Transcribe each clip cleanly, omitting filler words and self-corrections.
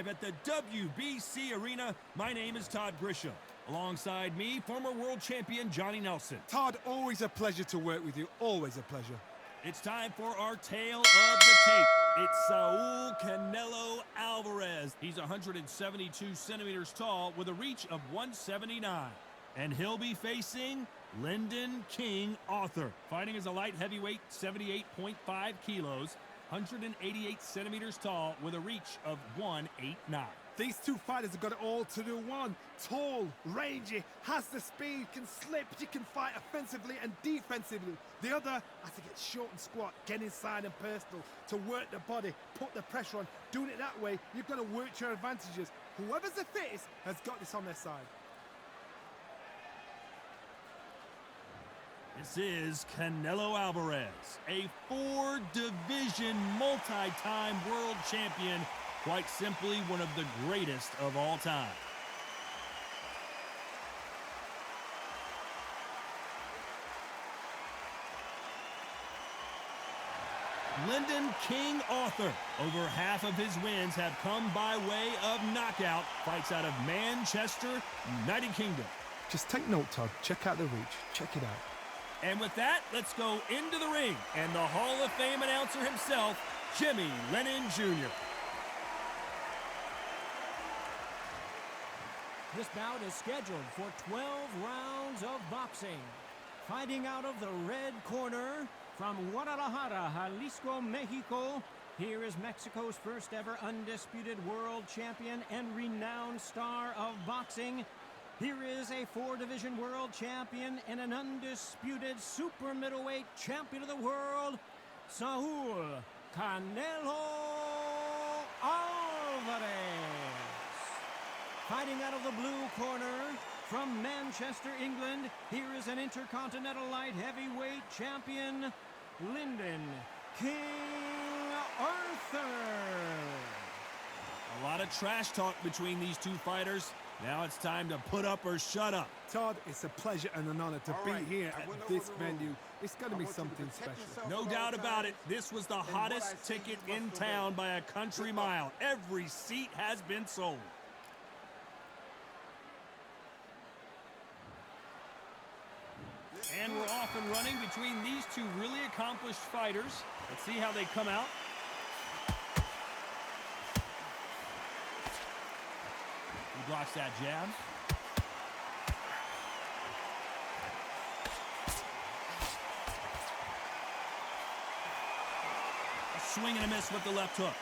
live at the WBC Arena. My name is Todd Grisham. Alongside me, former world champion Johnny Nelson. Todd, always a pleasure to work with you. Always a pleasure. It's time for our tale of the tape. It's Saul Canelo Alvarez. He's 172 centimeters tall with a reach of 179. And he'll be facing Lyndon King Arthur. Fighting as a light heavyweight, 78.5 kilos, 188 centimeters tall with a reach of 189. These two fighters have got it all to do. One, tall, rangy, has the speed, can slip, you can fight offensively and defensively. The other has to get short and squat, get inside and personal, to work the body, put the pressure on. Doing it that way, you've got to work your advantages. Whoever's the fittest has got this on their side. This is Canelo Alvarez, a four-division, multi-time world champion, quite simply one of the greatest of all time. Lyndon King Arthur, over half of his wins have come by way of knockout. Fights out of Manchester, United Kingdom. Just take note, Todd. Check out the reach. Check it out. And with that, let's go into the ring. And the Hall of Fame announcer himself, Jimmy Lennon Jr. This bout is scheduled for 12 rounds of boxing. Fighting out of the red corner from Guadalajara, Jalisco, Mexico, here is Mexico's first ever undisputed world champion and renowned star of boxing. Here is a four-division world champion and an undisputed super middleweight champion of the world, Saul Canelo Alvarez. Fighting out of the blue corner from Manchester, England, here is an intercontinental light heavyweight champion, Lyndon King Arthur. A lot of trash talk between these two fighters. Now it's time to put up or shut up. Todd, it's a pleasure and an honor to be here at this venue. It's going to be something special. No doubt about it. This was the hottest ticket in town by a country mile. Every seat has been sold. And we're off and running between these two really accomplished fighters. Let's see how they come out. He blocks that jab. A swing and a miss with the left hook.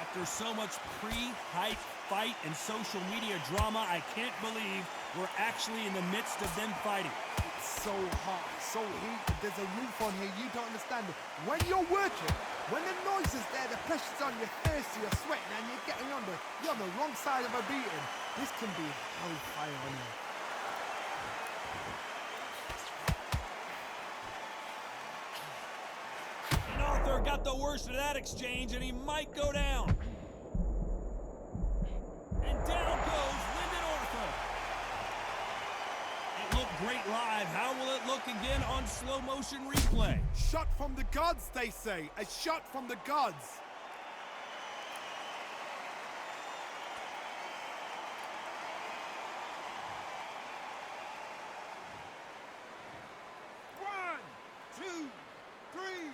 After so much pre-hype fight and social media drama, I can't believe we're actually in the midst of them fighting. It's so hot, so heated, there's a roof on here, you don't understand it. When you're working, when the noise is there, the pressure's on, you're thirsty, you're sweating, and you're getting under, you're on the wrong side of a beating. This can be hellfire on you. And Arthur got the worst of that exchange, and he might go down. And down goes Lyndon Arthur. It looked great live. How will it look again on slow motion replay? Shot from the gods, they say. A shot from the gods. One, two, three,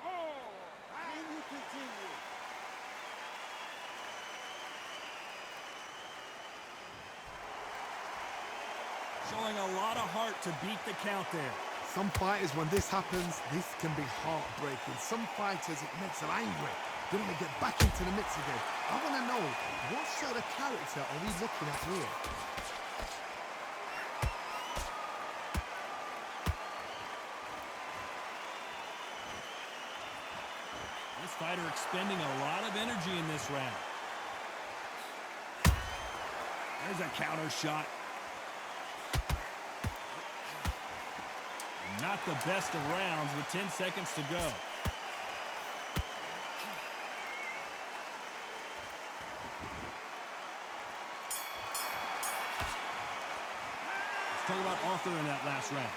four, and you continue. Showing a lot of heart to beat the count there. Some fighters, when this happens, this can be heartbreaking. Some fighters, it makes them angry. They want to get back into the mix again. I want to know, what sort of character are we looking at here? This fighter expending a lot of energy in this round. There's a counter shot. Not the best of rounds with 10 seconds to go. Let's talk about Arthur in that last round.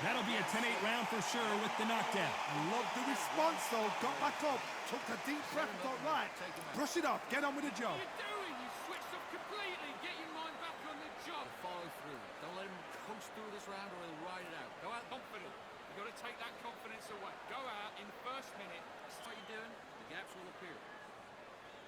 That'll be a 10-8 round for sure with the knockdown. I love the response, though. Got back up, took a deep breath, thought, right, brush it off, get on with the job. What are you doing? You switched off completely. Get your mind back on the job. Follow through. Don't let him coast through this round or he'll ride it out. Go out confident. You've got to take that confidence away. Go out in the first minute. That's what you're doing. The gaps will appear.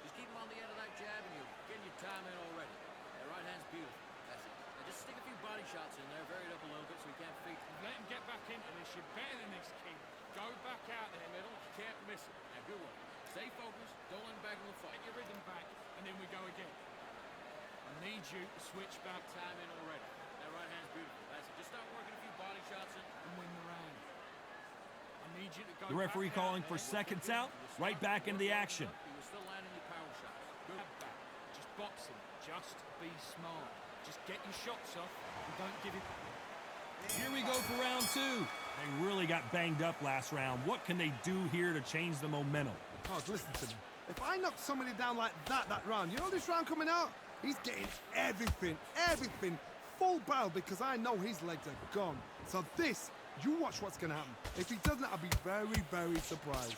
Just keep him on the end of that jab and you're getting your time in already. That right hand's beautiful. That's it. Now just stick a few body shots in there, vary it up a little bit so he can't feed you. Let him get back into this. You're better than this, King. Go back out there, middle. You can't miss it. Now good one. Stay focused. Don't let him back in the fight. Get your rhythm back, and then we go again. I need you to switch back Time in already. That right hand's beautiful. That's it. Just start working a few body shots in. and win the round. I need you to go The referee back calling out for there. seconds out, right back into the action. You were still landing your power shots. Good. Have that. Just boxing. Just be smart. Just get your shots off and don't give it. Here we go for round two. They really got banged up last round. What can they do here to change the momentum? Oh, listen to me. If I knock somebody down like that round, you know this round coming out? He's getting everything, full barrel because I know his legs are gone. So this, you watch what's going to happen. If he doesn't, I'll be very, very surprised.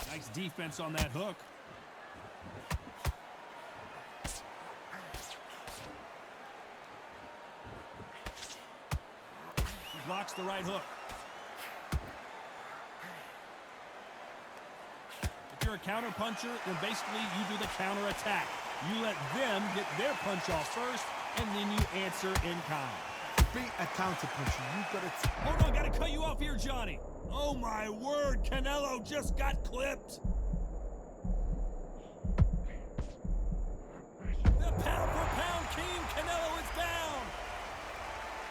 Nice defense on that hook. He blocks the right hook. If you're a counter puncher, then basically you do the counter attack. You let them get their punch off first, and then you answer in kind. To beat a counter puncher, you've got to... Hold on, gotta cut you off here, Johnny. Oh my word, Canelo just got clipped. The pound for pound king, Canelo is down.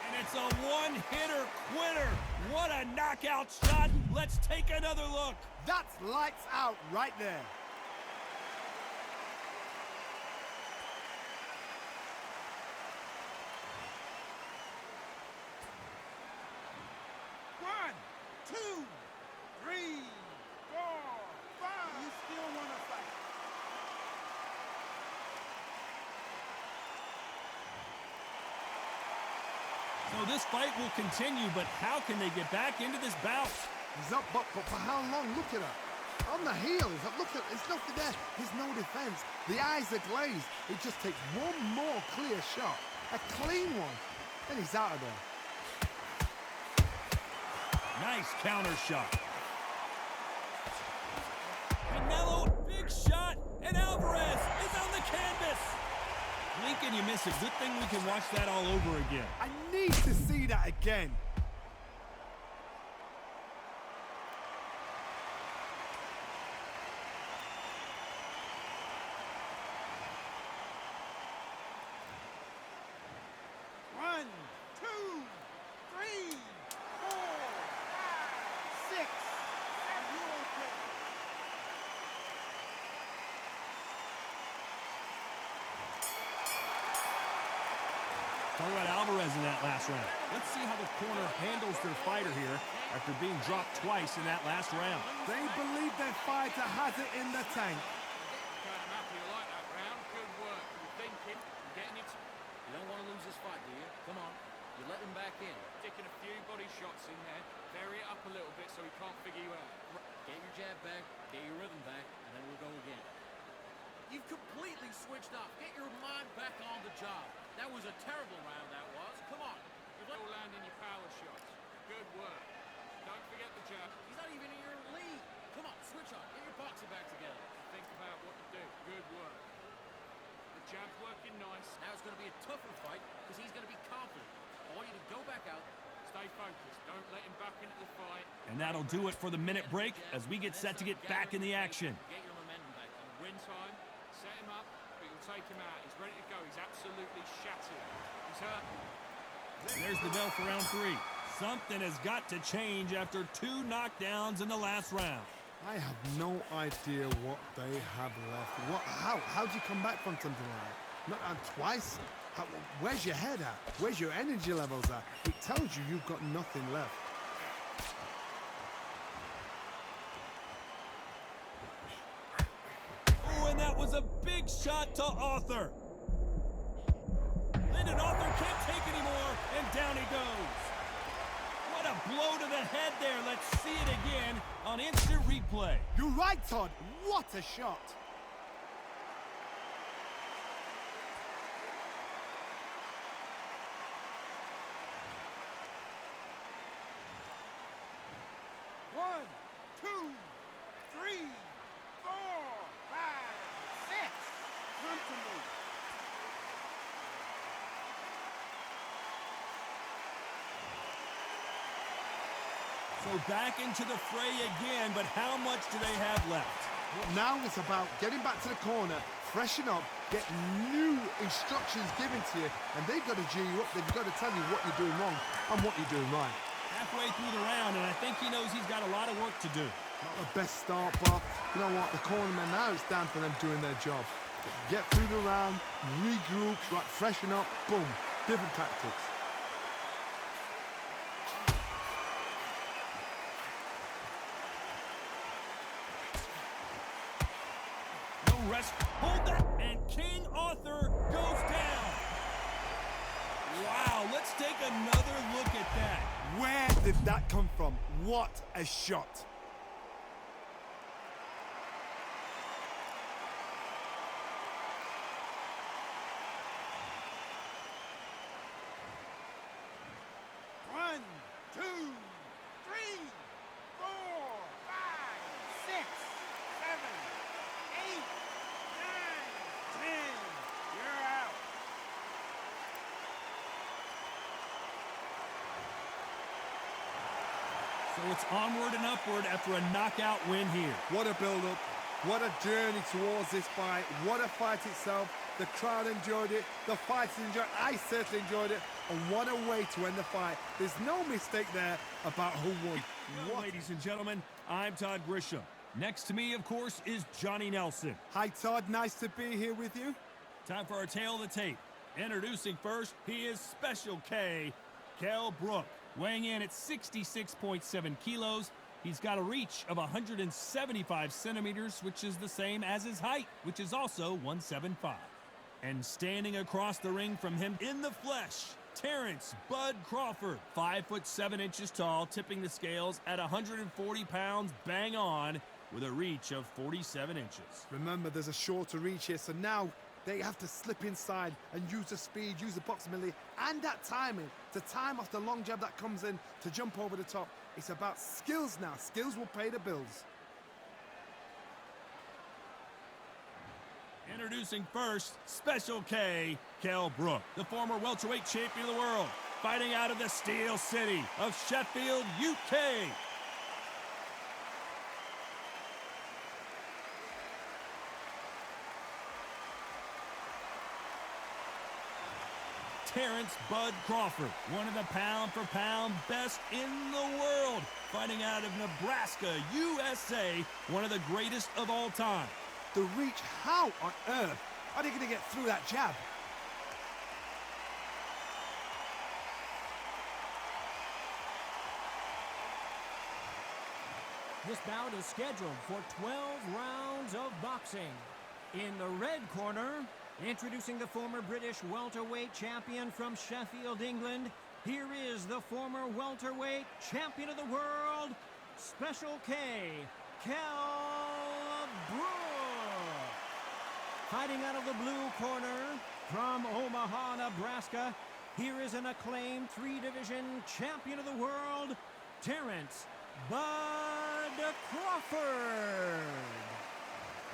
And it's a one-hitter quitter. What a knockout shot. Let's take another look. That's lights out right there. One, two, three, four, five. You still want to fight? So this fight will continue, but how can they get back into this bout? He's up, but for how long? Look at her. On the heels. Look at, there's nothing there. There's no defense. The eyes are glazed. It just takes one more clear shot. A clean one. Then he's out of there. Nice counter shot. Canelo, big shot, and Alvarez is on the canvas. Blink and you miss it. Good thing we can watch that all over again. I need to see that again. One, two, three, four, five, six. Are you okay? Talk about Alvarez in that last round. Let's see how the corner handles their fighter here after being dropped twice in that last round. They believe their fighter has it in the tank. Kind of happy you like that round. Good work. You're thinking. You're getting it. You don't want to lose this fight, do you? Come on. You let him back in. Sticking a few body shots in there. Vary it up a little bit so he can't figure you out. Get your jab back, get your rhythm back, and then we'll go again. You've completely switched off. Get your mind back on the job. That was a terrible round, that was. Come on. You're all landing your power shots. Good work. Don't forget the jab. He's not even in your league. Come on, switch on. Get your boxing back together. Think about what to do. Good work. The jab's working nice. Now it's going to be a tougher fight because he's going to be confident. I want you to go back out. Stay focused. Don't let him back into the fight. And that'll do it for the minute break as we get set to get back in the action. Get your momentum back. Win time. Set him up. But you'll take him out. He's ready to go. He's absolutely shattered. He's hurt. There's the bell for round three. Something has got to change after two knockdowns in the last round. I have no idea what they have left. How do you come back from something like that? Not twice? Where's your head at? Where's your energy levels at? It tells you you've got nothing left. Oh, and that was a big shot to Arthur. and Arthur can't take anymore, and down he goes. What a blow to the head there. Let's see it again on instant replay. You're right, Todd. What a shot. One, two, three, four, five, six. Come to me. So back into the fray again, but how much do they have left? Well, now it's about getting back to the corner, freshen up, get new instructions given to you, and they've got to G you up. They've got to tell you what you're doing wrong and what you're doing right. Halfway through the round, and I think he knows he's got a lot of work to do. Not the best start, but you know what? The cornermen, now it's down for them doing their job. Get through the round, regroup, right, freshen up, boom. Different tactics. No rest. Hold that, and King Arthur goes down. Wow, let's take another look at that. Where did that come from? What a shot. One, two, three, four, five, six, seven, eight, nine, 10. You're out. So it's onward and upward after a knockout win here. What a build-up. What a journey towards this fight. What a fight itself. The crowd enjoyed it. The fighters enjoyed it. I certainly enjoyed it. And what a way to end the fight. There's no mistake there about who won. Well, What? ladies and gentlemen, I'm Todd Grisham. Next to me, of course, is Johnny Nelson. Hi, Todd. Nice to be here with you. Time for our tale of the tape. Introducing first, he is Special K, Kell Brook. Weighing in at 66.7 kilos, he's got a reach of 175 centimeters, which is the same as his height, which is also 175. And standing across the ring from him in the flesh, Terrence Bud Crawford, 5'7" tall, tipping the scales at 140 pounds bang on with a reach of 47 inches. Remember, there's a shorter reach here, so now they have to slip inside and use the speed, use the proximity, and that timing to time off the long jab that comes in to jump over the top. It's about skills now. Skills will pay the bills. Introducing first, Special K, Kell Brook, the former welterweight champion of the world, fighting out of the Steel City of Sheffield, UK. Terrence Bud Crawford, one of the pound-for-pound best in the world, fighting out of Nebraska, USA, one of the greatest of all time. The reach, how on earth are they going to get through that jab? This bout is scheduled for 12 rounds of boxing. In the red corner, introducing the former British welterweight champion from Sheffield, England, here is the former welterweight champion of the world, Special K, Kell Brook. Fighting out of the blue corner from Omaha, Nebraska, here is an acclaimed three-division champion of the world, Terrence Bud Crawford.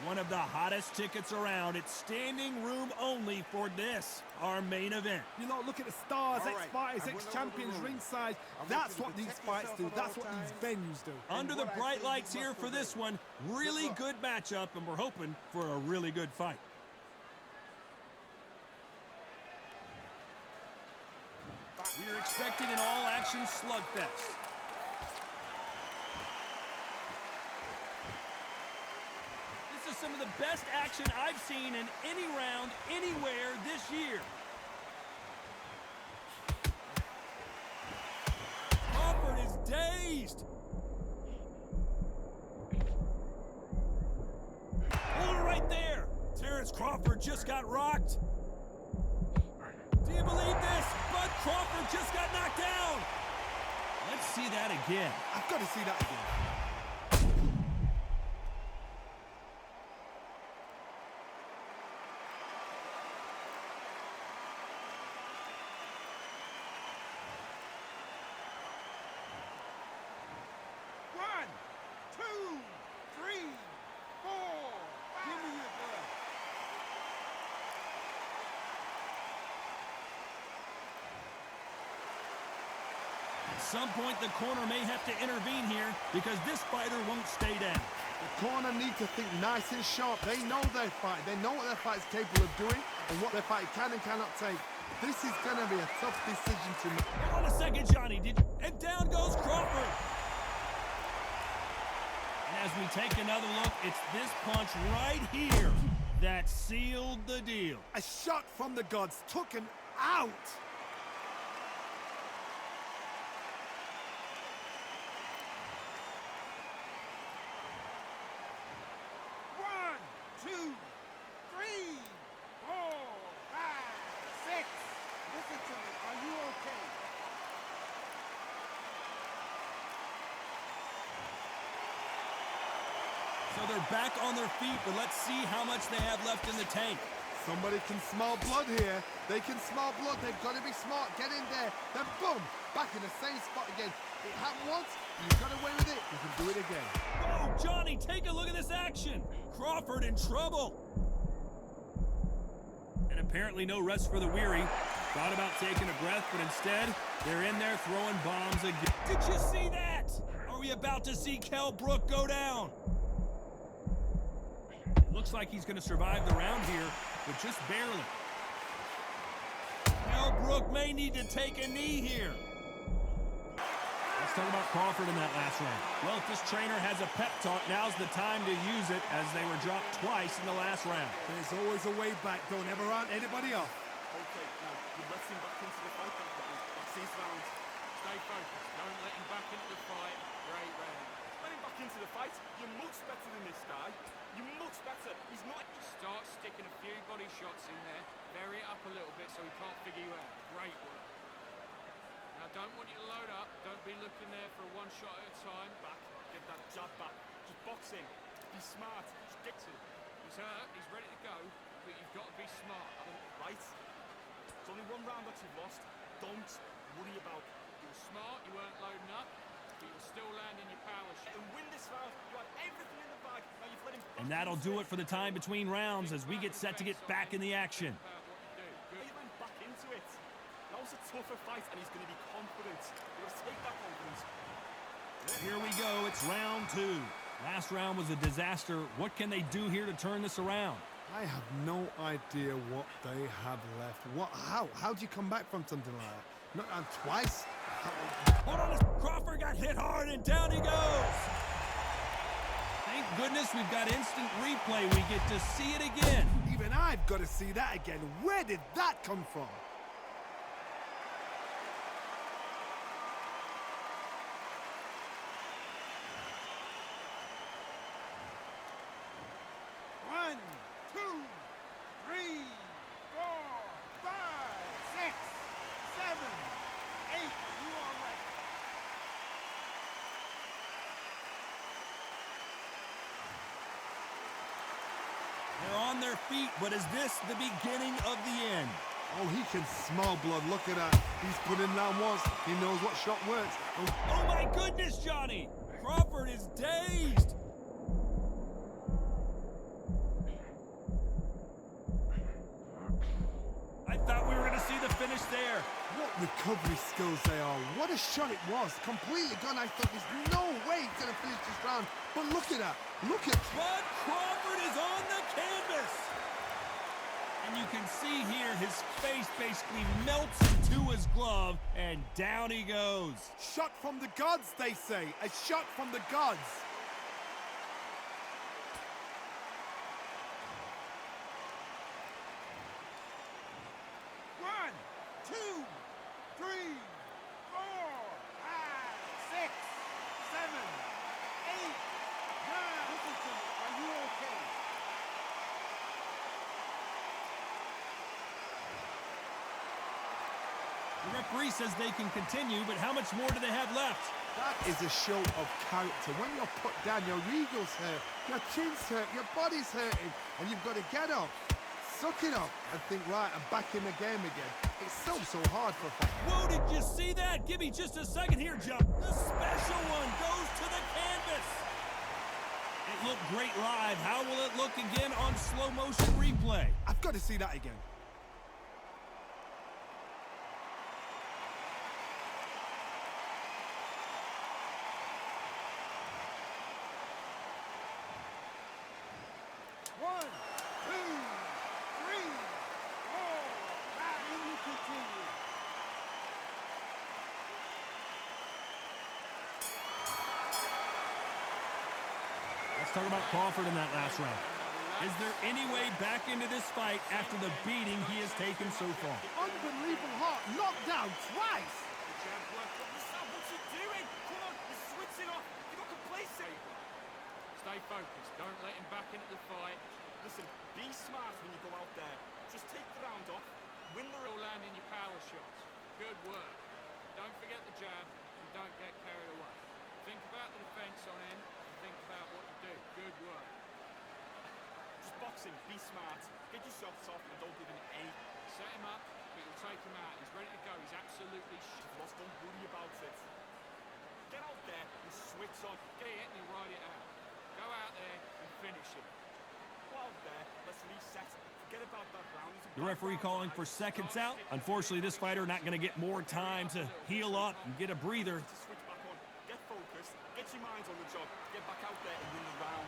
One of the hottest tickets around. It's standing room only for this, our main event. You know, look at the stars, All right, ex-fighters, I went ex-champions over the room. ringside. I want That's you to what these protect fights yourself do. at That's all what these times. venues do. Under the what I bright say, you lights here must for obey. this one, really luck. good matchup, and we're hoping for a really good fight. We're expecting an all-action slugfest. This is some of the best action I've seen in any round, anywhere this year. Crawford is dazed. Hold it right there. Terrence Crawford just got rocked. Do you believe this? Bud Crawford just got knocked down. Let's see that again. I've got to see that again. One, two, three, four. Give me your blood. At some point, the corner may have to intervene here because this fighter won't stay down. The corner need to think nice and sharp. They know their fight. They know what their fight is capable of doing and what their fight can and cannot take. This is going to be a tough decision to make. Hold on a second, Johnny. And down goes Crawford. And as we take another look, it's this punch right here that sealed the deal. A shot from the gods took him out. One, two, three, four, five, six. Listen to me. Are you okay? So they're back on their feet, but let's see how much they have left in the tank. Somebody can smell blood here. They can smell blood. They've got to be smart. Get in there. Then boom, back in the same spot again. It happened once. You got away with it. You can do it again. Oh, Johnny, take a look at this action. Crawford in trouble. And apparently no rest for the weary. Thought about taking a breath, but instead, they're in there throwing bombs again. Did you see that? Are we about to see Kell Brook go down? It looks like he's going to survive the round here, but just barely. Kell Brook may need to take a knee here. Let's talk about Crawford in that last round. Well, if this trainer has a pep talk, now's the time to use it as they were dropped twice in the last round. There's always a way back. Don't ever run anybody off. Okay, now you let him back into the fight. That's his round. Stay focused. Don't let him back into the fight. Great round. Let him back into the fight. You're much better than this guy. You're much better. He's not. Start sticking a few body shots in there. Vary it up a little bit so he can't figure you out. Great work. Now, don't want you to load up. Don't be looking there for one shot at a time. Back. Get that jab back. Just boxing. Be smart. Just get to. He's hurt. He's ready to go. But you've got to be smart. Right? It's only one round that you've lost. Don't worry about it. You were smart. You weren't loading up. But you're still landing your power shot. And win this round. You had everything in the bag. Now you've let him. And that'll do it for the time between rounds as we get set to get back in the action. About what you do. Good. He went back into it. That was a tougher fight, and he's going to be confident. He must take that confidence. Here we go. It's round two. Last round was a disaster. What can they do here to turn this around? I have no idea what they have left. What? How do you come back from something like that? Not twice. Hold on, Crawford got hit hard and down he goes. Thank goodness we've got instant replay. We get to see it again. Even I've got to see that again. Where did that come from? One, two, three, four, five, six, seven, eight. You all right? They're on their feet, but is this the beginning of the end? Oh, he can smell blood. Look at that. He's put in that once. He knows what shot works. Oh, Oh my goodness, Johnny! Crawford is dazed. I thought we were going to see the finish there. what recovery skills they are. What a shot it was. Completely gone. I thought there's no way he's going to finish this round. But look at that. Look at... Bud Crawford is on the canvas. And you can see here his face basically melts into his glove, and down he goes. Shot from the gods, they say. A shot from the gods. One, two, three, four, five, six, seven, eight, nine. Listen to me. Are you okay? Referee says they can continue, but how much more do they have left? That is a show of character. When you're put down, your ego's hurt, your chin's hurt, your body's hurting, and you've got to get up, suck it up, and think, right, I'm back in the game again. It's so hard for a fan. Whoa, did you see that? Give me just a second here, Jump. The special one goes to the canvas. It looked great live. How will it look again on slow motion replay? I've got to see that again. One, two, three, four, five, and you continue. Let's talk about Crawford in that last round. Is there any way back into this fight after the beating he has taken so far? Unbelievable heart, knocked down twice. The jab worked, but Sam, what's he doing? Come on, he's switching off. You got complacent. Stay focused. Don't let him back into the fight. Listen, be smart when you go out there. Just take the round off, win the You're landing your power shots. Good work. Don't forget the jab and don't get carried away. Think about the defense on him and think about what to do. Good work. Just boxing, be smart. Get your shots off and don't give him any. Set him up, but you'll take him out. He's ready to go. He's absolutely Lost, don't worry about it. Get out there and switch on. get it and you ride it out. Go out there and finish it. Go out there, let's reset. Forget about that round. It's a The bad referee round, calling right? for seconds out. Unfortunately, this fighter not going to get more time to heal up and get a breather. To switch back on. Get focused. Get your minds on the job. Get back out there and win the round.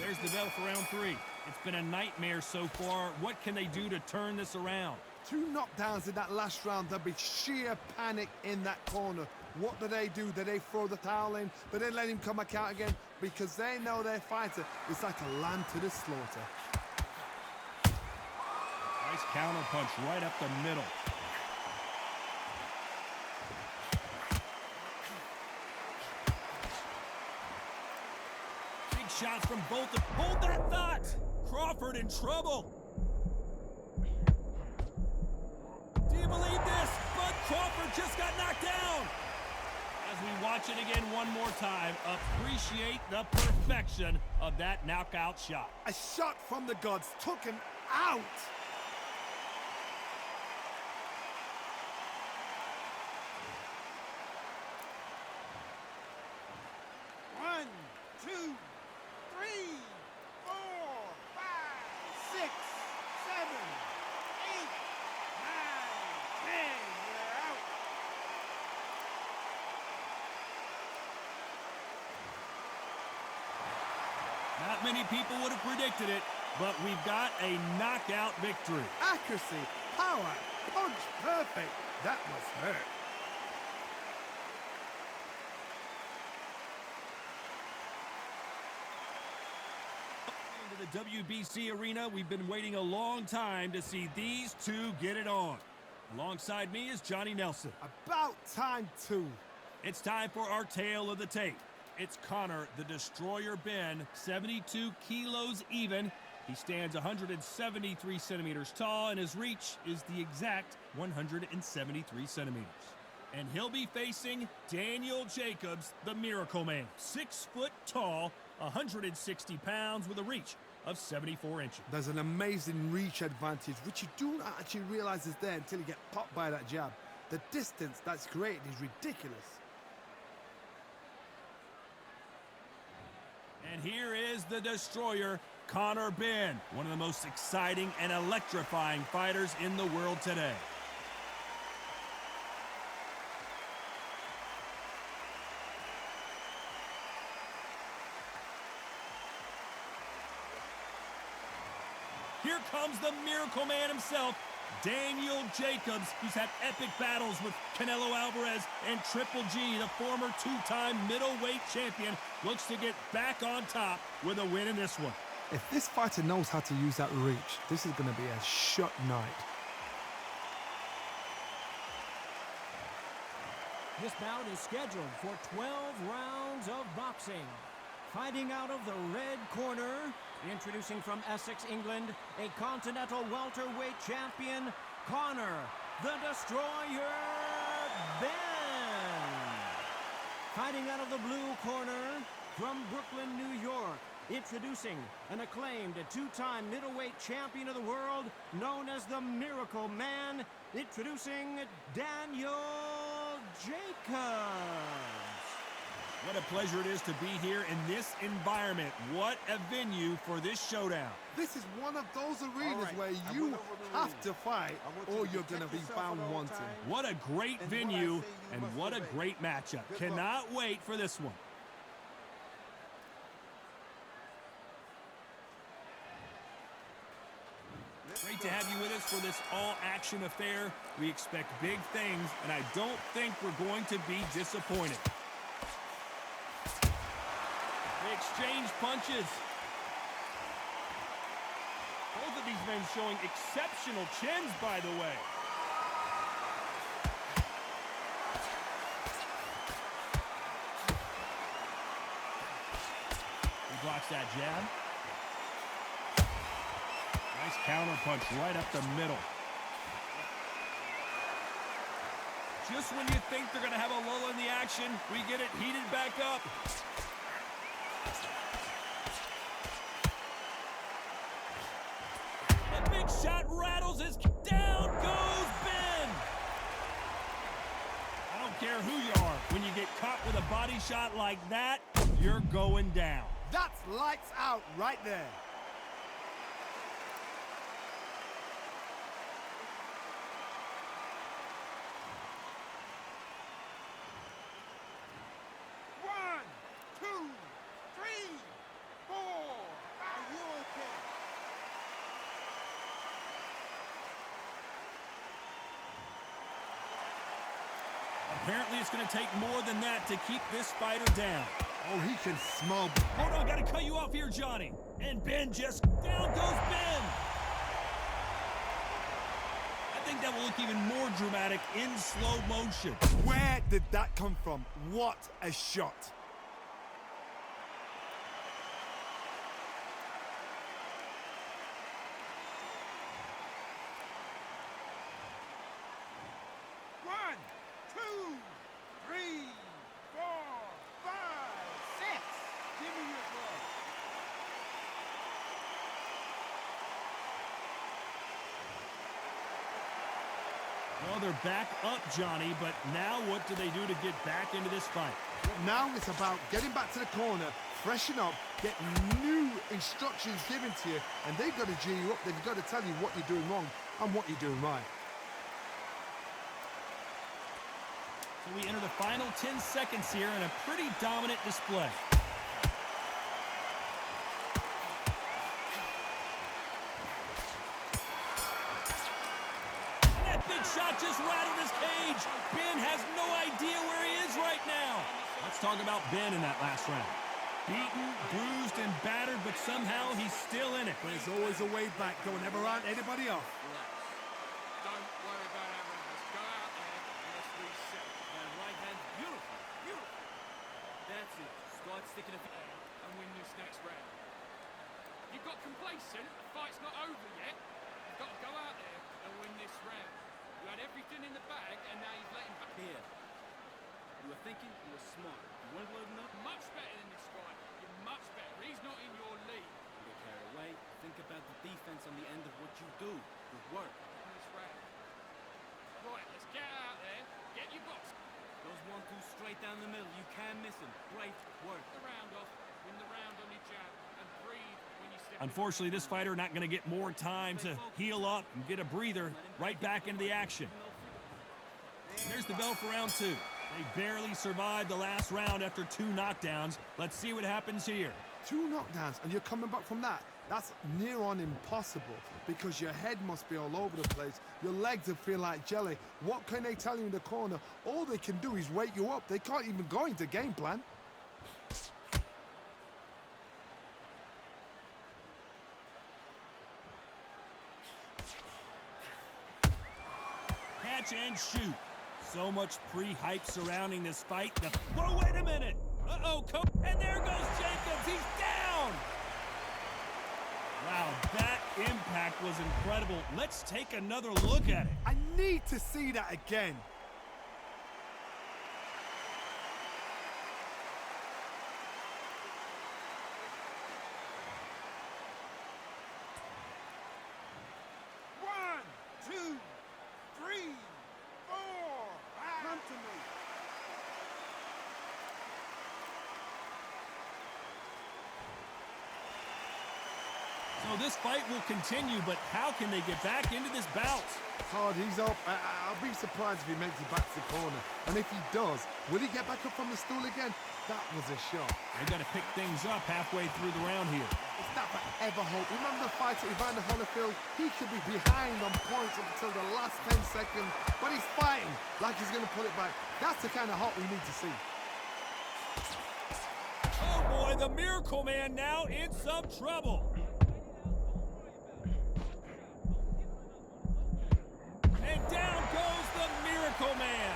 There's the bell for round 3. It's been a nightmare so far. What can they do to turn this around? 2 knockdowns in that last round. There'll be sheer panic in that corner. What do? They do they throw the towel in? But they let him come back out again because they know their fighter is like a lamb to the slaughter. Nice counter punch right up the middle. Big shots from both. Hold that thought! Crawford in trouble. Do you believe this? Bud Crawford just got knocked down. As we watch it again one more time, appreciate the perfection of that knockout shot. A shot from the gods took him out. One, two, three, four, five, six, seven, eight, nine, 10. We're out. Not many people would have predicted it, but we've got a knockout victory. Accuracy, power, punch, perfect. That must hurt. Into the WBC arena, we've been waiting a long time to see these two get it on. Alongside me is Johnny Nelson. About time too. It's time for our tale of the tape. It's Conor the Destroyer Ben, 72 kilos even. He stands 173 centimeters tall, and his reach is the exact 173 centimeters. And he'll be facing Daniel Jacobs, the Miracle Man. 6 foot tall, 160 pounds with a reach of 74 inches. There's an amazing reach advantage, which you do not actually realize is there until you get popped by that jab. The distance that's created is ridiculous. And here is the Destroyer, Conor Ben, one of the most exciting and electrifying fighters in the world today. Here comes the Miracle Man himself, Daniel Jacobs, who's had epic battles with Canelo Alvarez and Triple G, the former 2-time middleweight champion, looks to get back on top with a win in this one. If this fighter knows how to use that reach, this is going to be a shot night. This bout is scheduled for 12 rounds of boxing. Fighting out of the red corner, introducing from Essex, England, a continental welterweight champion, Conor the Destroyer, Ben. Fighting out of the blue corner from Brooklyn, New York. Introducing an acclaimed two-time middleweight champion of the world known as the Miracle Man. Introducing Daniel Jacobs. What a pleasure it is to be here in this environment. What a venue for this showdown. This is one of those arenas right, where I you went over the have rules. to fight I want you or to you're going to protect be yourself found at all wanting. times. What a great And what I venue say you and must what a obey. great matchup. Good luck. Cannot wait for this one. Great to have you with us for this all-action affair. We expect big things, and I don't think we're going to be disappointed. They exchange punches. Both of these men showing exceptional chins, by the way. He blocks that jab. Nice counter punch right up the middle. Just when you think they're going to have a lull in the action, we get it heated back up. The big shot rattles his... Down goes Ben! I don't care who you are. When you get caught with a body shot like that, you're going down. That's lights out right there. One, two, three, four. Are you okay? Apparently, it's going to take more than that to keep this fighter down. Oh, he can smell. Hold on, got to cut you off here, Johnny. And Ben just... Down goes Ben! I think that will look even more dramatic in slow motion. Where did that come from? What a shot. One, two, three, four, five, six. Give me your glove. Well, they're back up, Johnny, but now what do they do to get back into this fight? Now it's about getting back to the corner, freshen up, get new instructions given to you, and they've got to G you up. They've got to tell you what you're doing wrong and what you're doing right. So we enter the final 10 seconds here in a pretty dominant display. That big shot just rattled his cage. Ben has no idea where he is right now. Let's talk about Ben in that last round. Beaten, bruised, and battered, but somehow he's still in it. There's always a way back. Don't ever round anybody off. Don't worry about our numbers. Go out there and let's reset. That right hand, beautiful, beautiful. That's it. Start sticking a And win this next round. You got complacent. The fight's not over yet. You've got to go out there and win this round. You had everything in the bag, and now you've let him back. here. You were thinking, you were smart. You weren't loading up. Much better than this fight. You're much better. He's not in your league You get carried away. Think about the defense on the end of what you do. Good work. in this round. Right, let's get out there. Get your box. Those 1-2 straight down the middle. You can't miss them. Great work. The round off. Win the round on your jab. And breathe when you step. Unfortunately, this fighter not going to get more time to heal up and get a breather. Right back into the action. There's the bell for round 2. They barely survived the last round after 2 knockdowns. Let's see what happens here. 2 knockdowns and you're coming back from that. That's near on impossible because your head must be all over the place. Your legs will feel like jelly. What can they tell you in the corner? All they can do is wake you up. They can't even go into game plan. Catch and shoot. So much pre-hype surrounding this fight. Whoa, wait a minute. Uh-oh, and there goes Jacobs. He's down. Wow, that impact was incredible. Let's take another look at it. I need to see that again. One, two, three, four. Come to me. So this fight will continue, but how can they get back into this bout? Todd, he's up. I'll be surprised if he makes it back to the corner. And if he does, will he get back up from the stool again? That was a shot. They got to pick things up halfway through the round here. It's that forever hope. Remember the fight at Evander Holyfield? He could be behind on points up until the last 10 seconds, but he's fighting like he's going to pull it back. That's the kind of hope we need to see. Oh boy, the Miracle Man now in some trouble. And down goes the Miracle Man.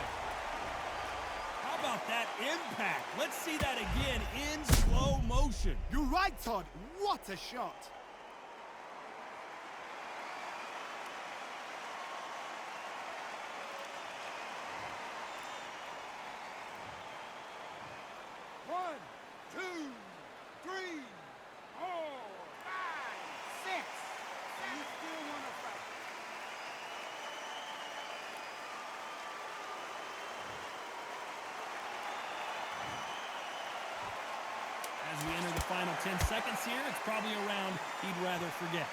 How about that impact? Let's see that again in slow motion. You're right, Todd. What a shot. One, two, three, four, five, six. You still want to fight? As we enter the final 10 seconds here, it's probably a round he'd rather forget.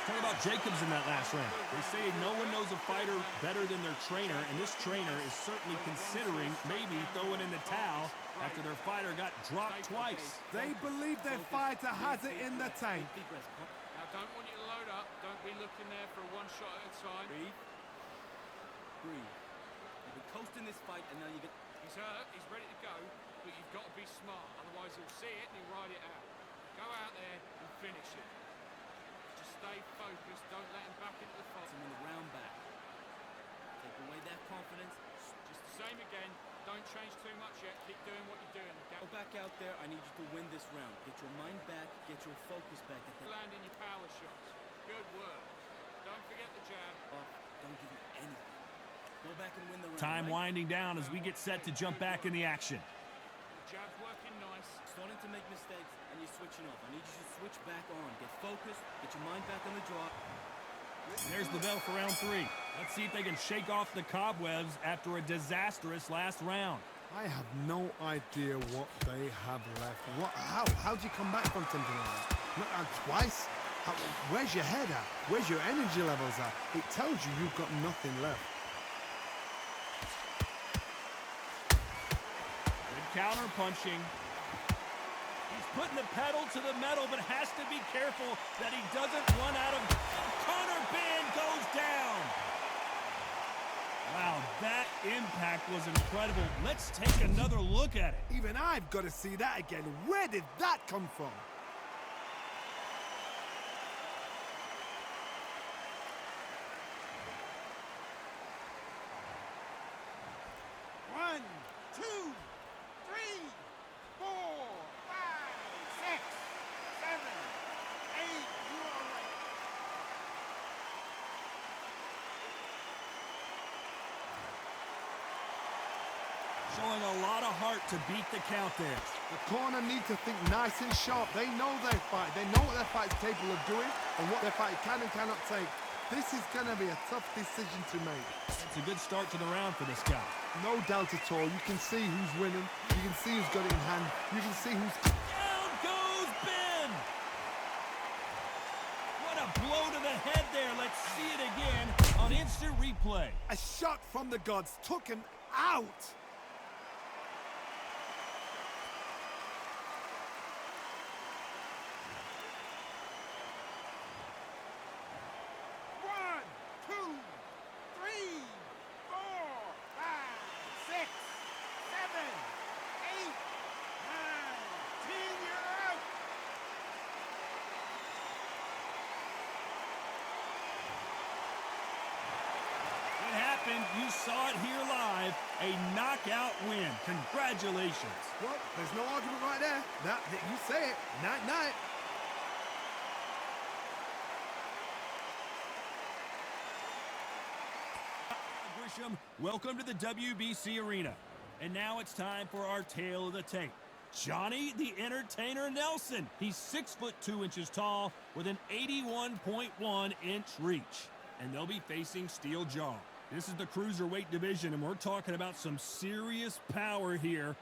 Talk about Jacobs in that last round. They say no one knows a fighter better than their trainer, and this trainer is certainly considering maybe throwing in the towel after their fighter got dropped twice. They believe their fighter has it in the tank. Now, don't want you to load up. Don't be looking there for one shot at a time. Breathe. Breathe. You've been coasting this fight, and now you get... He's hurt. He's ready to go. But you've got to be smart. Otherwise, he'll see it and he'll ride it out. Go out there and finish it. Just stay focused. Don't let him back into the fight. him in the round back. Take away that confidence. Just the same again. Don't change too much yet. Keep doing what you're doing. Go back out there. I need you to win this round. Get your mind back. Get your focus back. At that Landing your power shots. Good work. Don't forget the jab. don't give you anything. Go back and win the round. Time right? winding down as we get set to jump back in the action. The jab's working nice. Starting to make mistakes, and you're switching off. I need you to switch back on. Get focused. Get your mind back on the draw. There's the bell for round 3. Let's see if they can shake off the cobwebs after a disastrous last round. I have no idea what they have left. How do you come back from something like that? Not twice? Where's your head at? Where's your energy levels at? It tells you you've got nothing left. Good counter punching. He's putting the pedal to the metal, but has to be careful that he doesn't run out of... Conor Benn goes down. Wow, that impact was incredible. Let's take another look at it. Even I've got to see that again. Where did that come from? One, two, three, four, five, six, seven, eight. You are right. Showing a lot of heart to beat the count there. The corner need to think nice and sharp. They know their fight. They know what their fight's capable of doing and what their fight can and cannot take. This is going to be a tough decision to make. It's a good start to the round for this guy. No doubt at all. You can see who's winning. You can see who's got it in hand. You can see who's... Down goes Ben! What a blow to the head there. Let's see it again on instant replay. A shot from the gods took him out. One, two, three, four, five, six, seven, eight, nine, 10. You're out. It happened. You saw it here live. A knockout win. Congratulations. Well, there's no argument right there. That you say it. Night-night. Grisham, welcome to the WBC Arena. And now it's time for our tale of the tape. Johnny the Entertainer Nelson. He's 6'2" tall with an 81.1-inch reach. And they'll be facing Steel Jaw. This is the cruiserweight division, and we're talking about some serious power here.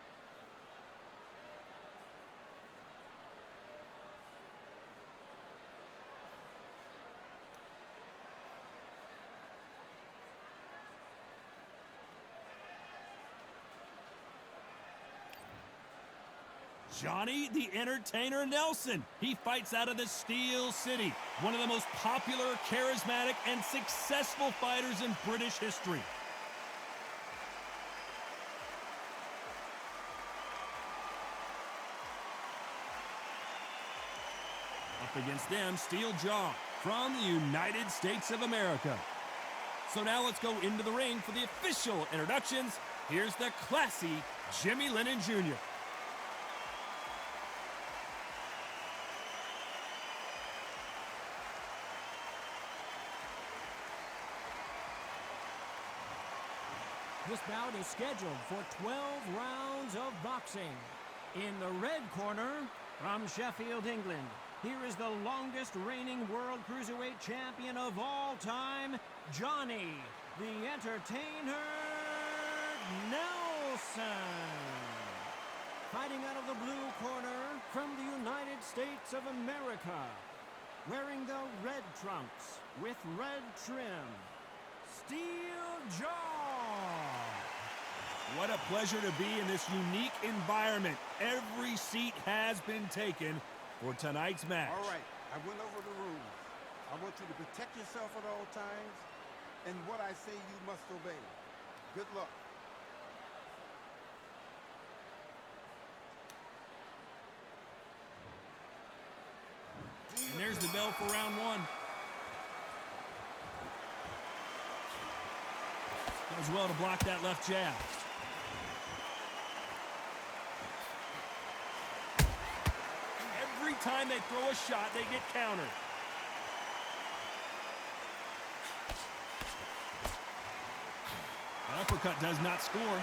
Johnny the Entertainer Nelson. He fights out of the Steel City, one of the most popular, charismatic, and successful fighters in British history. Up against them, Steel Jaw from the United States of America. So now let's go into the ring for the official introductions. Here's the classy Jimmy Lennon Jr. This bout is scheduled for 12 rounds of boxing. In the red corner, from Sheffield, England, here is the longest reigning World Cruiserweight Champion of all time, Johnny the Entertainer Nelson. Fighting out of the blue corner, from the United States of America, wearing the red trunks with red trim, Steel Jaw. What a pleasure to be in this unique environment. Every seat has been taken for tonight's match. All right, I went over the rules. I want you to protect yourself at all times, and what I say you must obey. Good luck. And there's the bell for round one. Does well to block that left jab. Every time they throw a shot, they get countered. An uppercut does not score.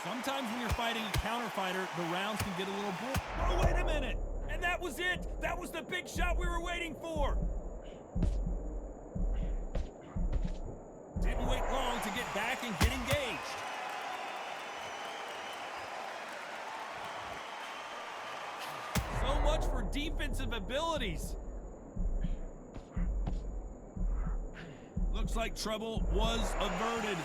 Sometimes when you're fighting a counter fighter, the rounds can get a little boring. Oh, wait a minute! And that was it! That was the big shot we were waiting for! Didn't wait long to get back and get engaged. So much for defensive abilities. Looks like trouble was averted.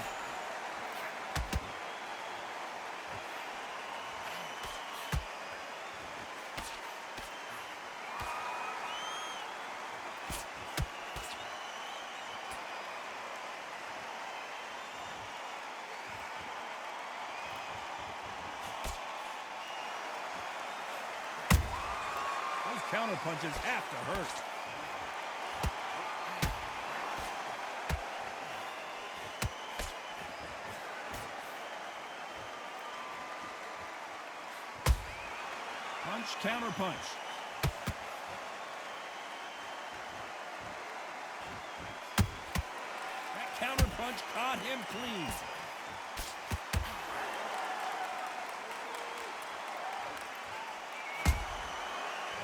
Those counter punches have to hurt. Punch, counter punch. That counter punch caught him clean.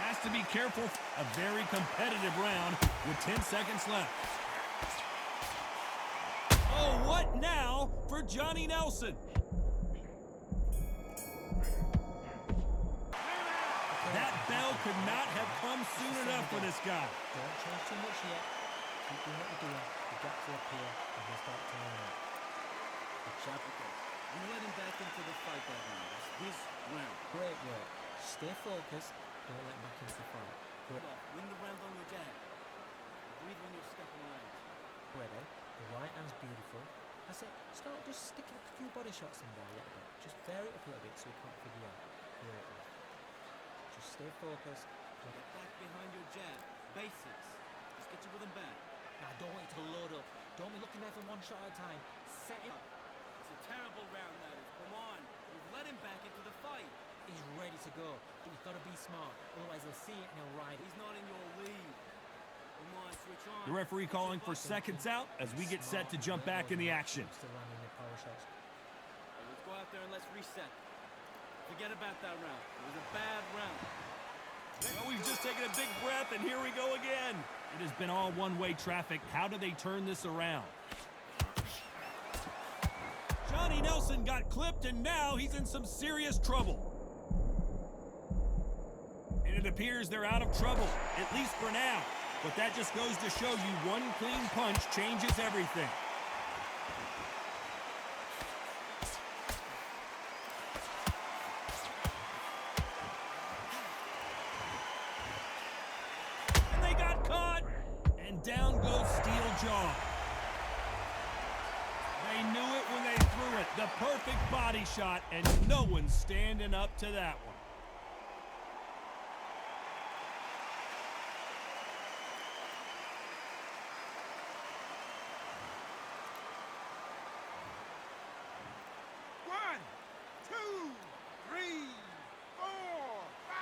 Has to be careful. A very competitive round with 10 seconds left. Oh, what now for Johnny Nelson? That bell could not have come soon enough for this guy. Don't change too much yet. Keep doing what you're doing. The gaps will appear and he'll start turning up. Good shot. You let him back into the fight that round. That's his round. Great work. Stay focused. Don't let him back into the fight. Good. Win the round on your jab. Breathe when you're stepping around. Ready. The right hand's beautiful. That's it. Start just sticking a few body shots in there a little bit. Just vary it up a little bit so we can't figure out. Great work. Just stay focused. Get back behind your jab. Basics. catch up with him back. Now, don't want you to load up. Don't be looking there for one shot at a time. Set him up. It's a terrible round, that is. Come on. You've let him back into the fight. He's ready to go. But you've got to be smart. Otherwise, he'll see it and he'll ride it. He's not in your league. Come on, switch on. The referee calling for seconds out as we get set to jump back in the action. Still landing the power shots. Let's go out there and let's reset. Forget about that round. It was a bad round. Well, we've just taken a big breath, and here we go again. It has been all one-way traffic. How do they turn this around? Johnny Nelson got clipped, and now he's in some serious trouble. And it appears they're out of trouble, at least for now. But that just goes to show you one clean punch changes everything. And they got caught, and down goes Steel Jaw. They knew it when they threw it. The perfect body shot, and no one's standing up to that one. One, two, three, 4, 5,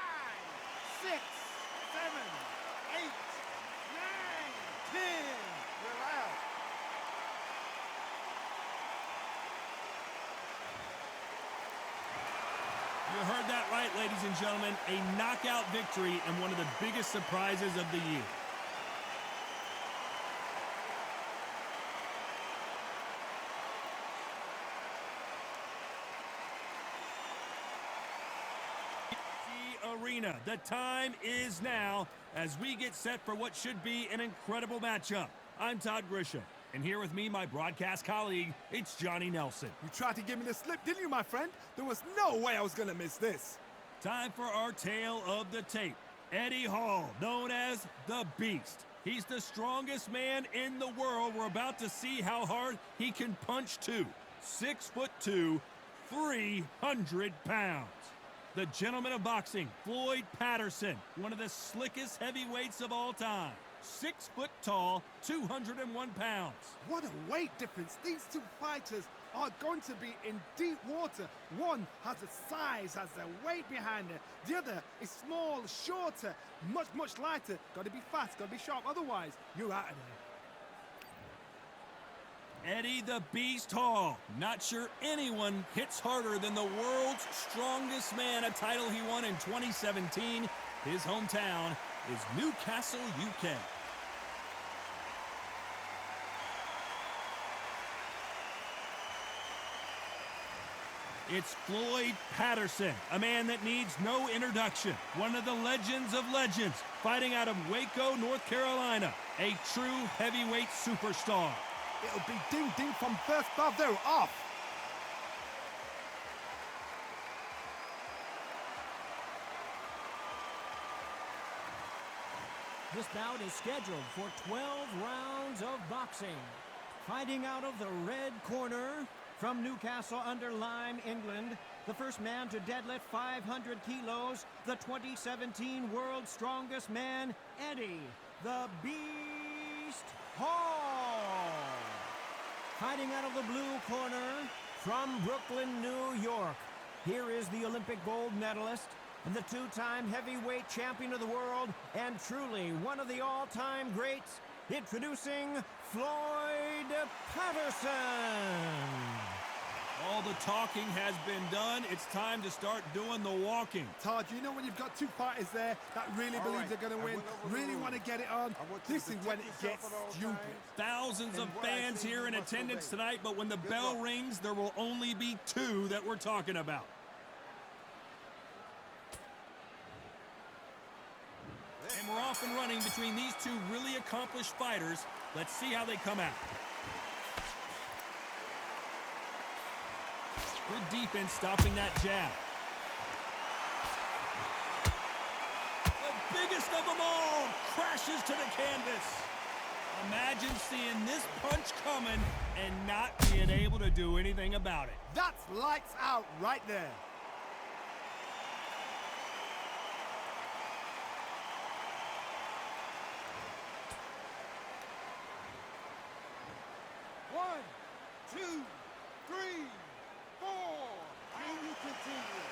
6, 7, 8, 9, 10. We're out. You heard that right, ladies and gentlemen. A knockout victory and one of the biggest surprises of the year. Arena. The time is now as we get set for what should be an incredible matchup. I'm Todd Grisham, and here with me, my broadcast colleague, it's Johnny Nelson. You tried to give me the slip, didn't you, my friend? There was no way I was going to miss this. Time for our tale of the tape. Eddie Hall, known as the Beast. He's the strongest man in the world. We're about to see how hard he can punch too. 6'2", 300 pounds. The gentleman of boxing, Floyd Patterson, one of the slickest heavyweights of all time. 6 foot tall, 201 pounds. What a weight difference. These two fighters are going to be in deep water. One has the size, has the weight behind it. The other is small, shorter, much lighter. Got to be fast, got to be sharp. Otherwise, you're out of there. Eddie the Beast Hall. Not sure anyone hits harder than the world's strongest man, a title he won in 2017. His hometown is Newcastle, UK. It's Floyd Patterson, a man that needs no introduction. One of the legends of legends, fighting out of Waco, North Carolina. A true heavyweight superstar. It'll be ding from first ball. They're off. This bout is scheduled for 12 rounds of boxing. Fighting out of the red corner from Newcastle under Lyme, England, the first man to deadlift 500 kilos, the 2017 World's Strongest Man, Eddie the Beast Hall. Fighting out of the blue corner from Brooklyn, New York, here is the Olympic gold medalist and the two-time heavyweight champion of the world and truly one of the all-time greats, introducing Floyd Patterson. All the talking has been done. It's time to start doing the walking. Todd, you know when you've got two fighters there that really believe they're going to win, really want to get it on, this is when it gets stupid. Thousands of fans here in attendance tonight, but when the bell rings, there will only be two that we're talking about. And we're off and running between these two really accomplished fighters. Let's see how they come out. Good defense stopping that jab. The biggest of them all crashes to the canvas. Imagine seeing this punch coming and not being able to do anything about it. That's lights out right there. two, three, four. Can you continue?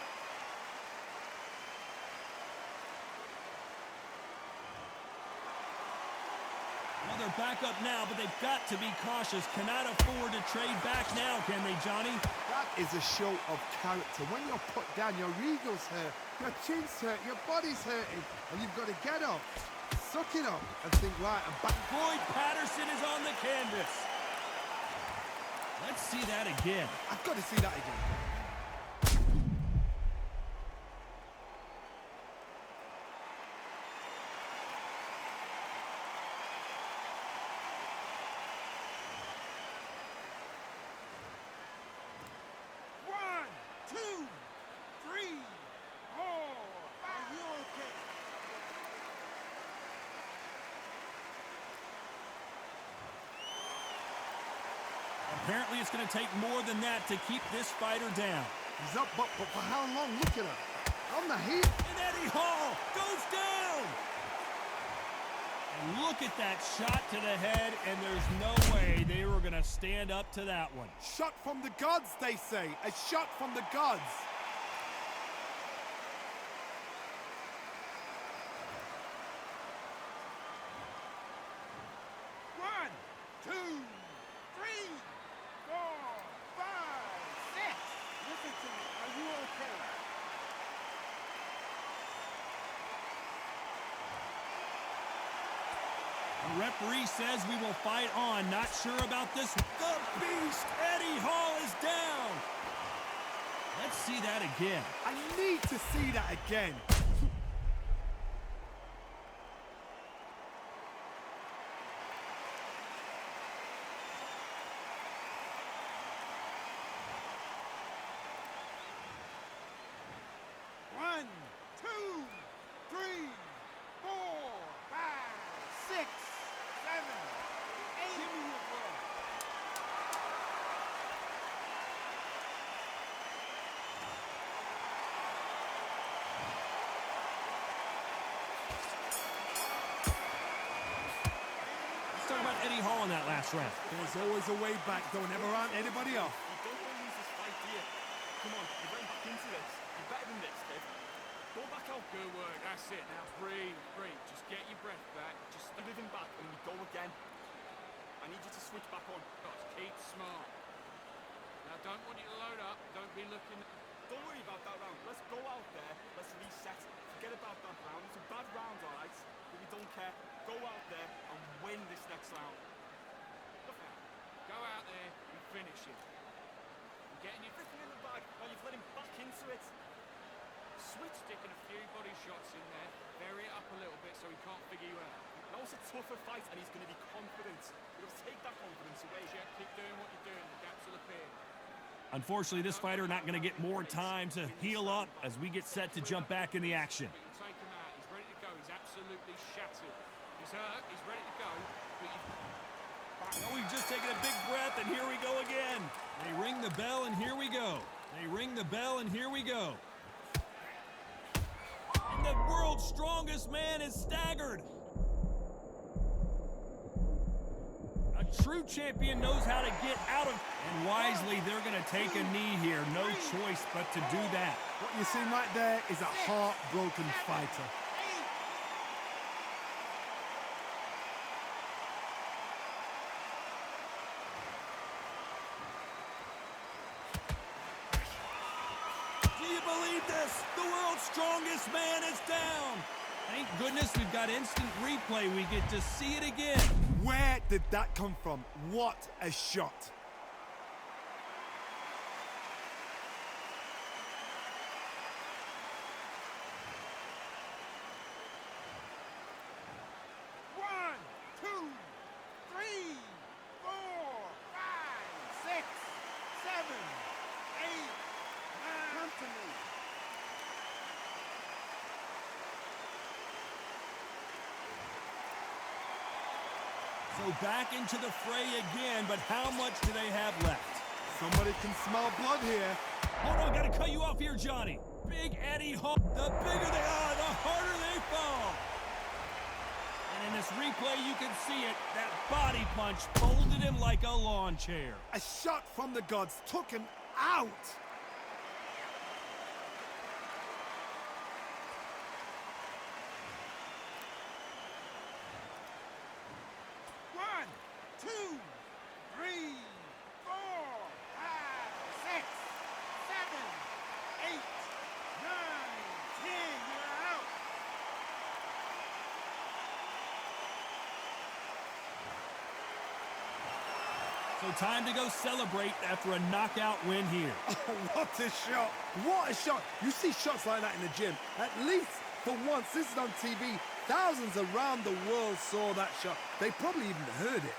Well, they're back up now, but they've got to be cautious. Cannot afford to trade back now, can they, Johnny? That is a show of character. When you're put down, your ego's hurt, your chin's hurt, your body's hurting, and you've got to get up, suck it up, and think, right, I'm back. Floyd Patterson is on the canvas. Let's see that again. I've got to see that again. One, two, three, four. Are you okay? Apparently, it's going to take more than that to keep this fighter down. He's up, but for how long? Look at him. On the heat. And Eddie Hall goes down! And look at that shot to the head, and there's no way they were going to stand up to that one. Shot from the gods, they say. A shot from the gods. One, two, three, four, five, six. Listen to me. Are you okay? The referee says we will fight on. Not sure about this. The beast, Eddie Hall, is down. Let's see that again. I need to see that again. One, two, three, four, five, six, seven, eight. Give me your ball. Let's talk about Eddie Hall in that last round. There's always a way back. Don't ever round anybody off. You don't want to lose this fight, do you? Come on, you're getting back into this. You're better than this, kid. Go back out. Good work. That's it. Now breathe, breathe. Just get your breath back. Just You're living back and we go again. I need you to switch back on. keep smart. Now don't want you to load up. Don't be looking. Don't worry about that round. Let's go out there. Let's reset. Forget about that round. It's a bad round, all right? But we don't care. Go out there and win this next round. Look now. Go out there and finish it. You're getting your Everything in the bag. Now you've let him back into it. switch, sticking a few body shots in there. Vary it up a little bit so he can't figure you out. Now it's a tougher fight and he's going to be confident. You've got to take that confidence away. Yeah, keep doing what you're doing. The gaps will appear. Unfortunately, this fighter not going to get more time to heal up as we get set to jump back in the action. But you take him out. He's ready to go. He's absolutely shattered. He's hurt. He's ready to go. But Oh, we've just taken a big breath, and here we go again. They ring the bell, and here we go. They ring the bell, and here we go. And the world's strongest man is staggered. A true champion knows how to get out of... And wisely, they're going to take a knee here. No choice but to do that. What you see right there is a heartbroken fighter. Do you believe this? The world's strongest man is down. Thank goodness we've got instant replay. We get to see it again. Where did that come from? What a shot. One, two, three, four, five, six, seven, eight, nine. Come to me. So back into the fray again, but how much do they have left? Somebody can smell blood here. Hold on, gotta cut you off here, Johnny. Big Eddie Hall. The bigger they are, the harder they fall. And in this replay, you can see it. That body punch punch folded him like a lawn chair. A shot from the gods took him out. One, two, three, 4, 5, 6, 7, 8, 9, 10. You're out. So time to go celebrate after a knockout win here. What a shot! What a shot! You see shots like that in the gym. At least for once, this is on TV. Thousands around the world saw that shot. They probably even heard it.